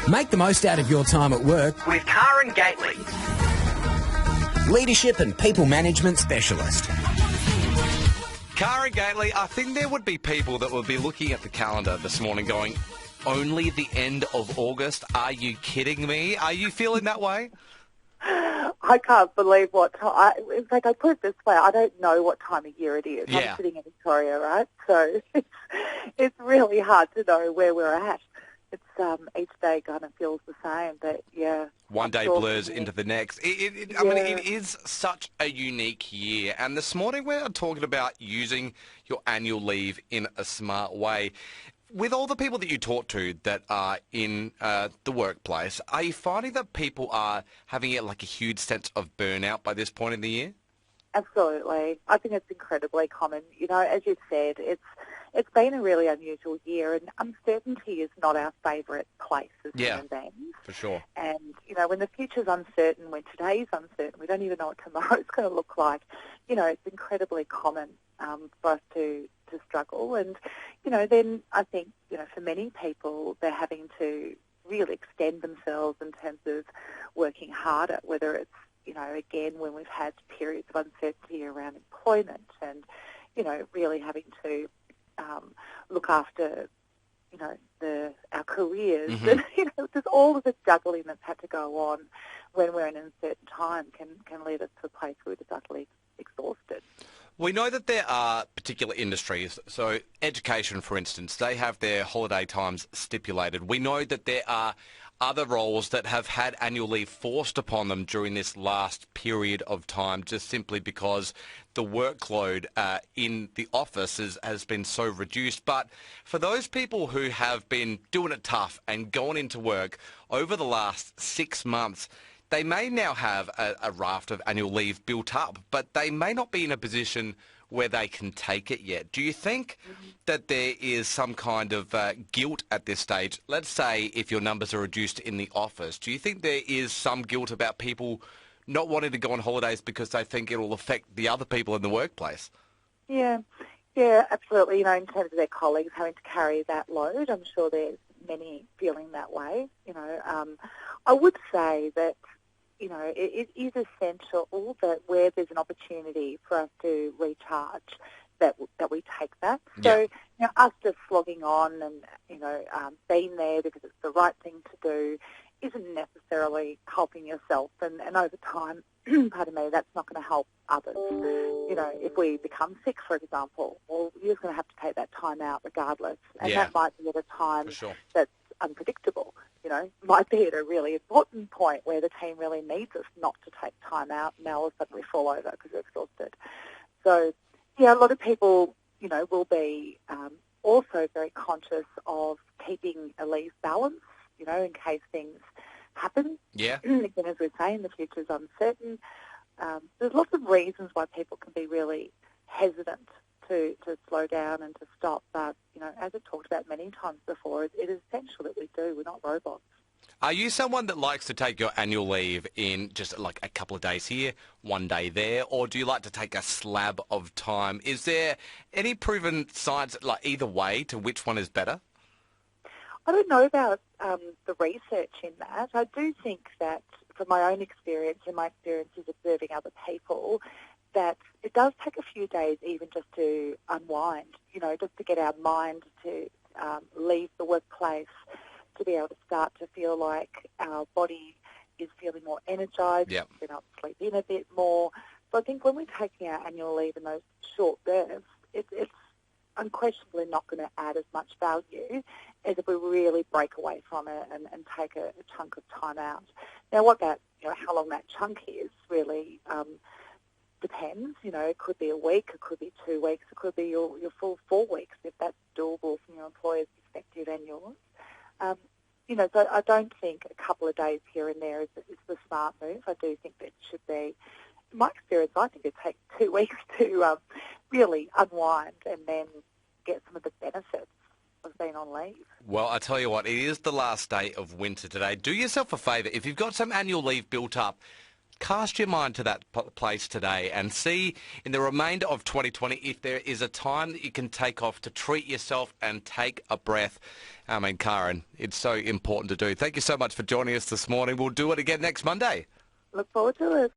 Make the most out of your time at work with Karen Gately, leadership and people management specialist. Karen Gately, I think there would be people that would be looking at the calendar this morning going, only the end of August? Are you kidding me? Are you feeling that way? I can't believe what time. In fact, I put it this way: I don't know what time of year it is. Yeah. I'm sitting in Victoria, right? So it's really hard to know where we're at. It's each day kind of feels the same, but yeah. One day blurs into the next. I mean, it is such a unique year. And this morning we're talking about using your annual leave in a smart way. With all the people that you talk to that are in the workplace, are you finding that people are having like a huge sense of burnout by this point in the year? Absolutely. I think it's incredibly common. You know, as you've said, it's been a really unusual year, and uncertainty is not our favourite place as human beings. For sure. And, you know, when the future's uncertain, when today's uncertain, we don't even know what tomorrow's going to look like, you know, it's incredibly common for us to struggle. And, you know, then I think, you know, for many people, they're having to really extend themselves in terms of working harder, whether it's, you know, again, when we've had periods of uncertainty around employment and, you know, really having to look after, you know, our careers. Mm-hmm. And, you know, there's all of the juggling that's had to go on when we're in an uncertain time can lead us to a place where we're just utterly exhausted. We know that there are particular industries, so education, for instance, they have their holiday times stipulated. We know that there are other roles that have had annual leave forced upon them during this last period of time just simply because the workload in the office has been so reduced. But for those people who have been doing it tough and going into work over the last 6 months, they may now have a raft of annual leave built up, but they may not be in a position where they can take it yet. Do you think that there is some kind of guilt at this stage? Let's say if your numbers are reduced in the office, do you think there is some guilt about people not wanting to go on holidays because they think it will affect the other people in the workplace? Yeah, absolutely. You know, in terms of their colleagues having to carry that load, I'm sure there's many feeling that way. You know, I would say that, you know, it is essential that where there's an opportunity for us to recharge, that we take that. So, you know, us just slogging on and, you know, being there because it's the right thing to do isn't necessarily helping yourself. And over time, pardon me, that's not going to help others. You know, if we become sick, for example, well, you're just going to have to take that time out regardless. And that might be at a time that's unpredictable. You know, might be at a really important point where the team really needs us not to take time out, and now all of a sudden we fall over because we're exhausted. So, yeah, a lot of people, you know, will be also very conscious of keeping a leave balance, you know, in case things happen. Yeah. Again, as we're saying, the future's uncertain. There's lots of reasons why people can be really hesitant to slow down and to stop. But, you know, as I've talked about many times before, it is essential that we do. We're not robots. Are you someone that likes to take your annual leave in just like a couple of days here, one day there, or do you like to take a slab of time? Is there any proven science, like either way, to which one is better? I don't know about the research in that. I do think that from my own experience and my experiences observing other people, that it does take a few days even just to unwind, you know, just to get our mind to leave the workplace, to be able to start to feel like our body is feeling more energised, being able to sleep in a bit more. So I think when we're taking our annual leave in those short bursts, it's unquestionably not going to add as much value as if we really break away from it and take a chunk of time out. Now, what that, you know, how long that chunk is really depends. You know, it could be a week, it could be 2 weeks, it could be your full 4 weeks if that's doable from your employer's perspective and yours. You know, so I don't think a couple of days here and there is the smart move. I do think that it should be, in my experience, I think it takes 2 weeks to really unwind and then get some of the benefits of being on leave. Well, I tell you what, it is the last day of winter today. Do yourself a favour. If you've got some annual leave built up, cast your mind to that place today and see in the remainder of 2020 if there is a time that you can take off to treat yourself and take a breath. I mean, Karen, it's so important to do. Thank you so much for joining us this morning. We'll do it again next Monday. Look forward to it.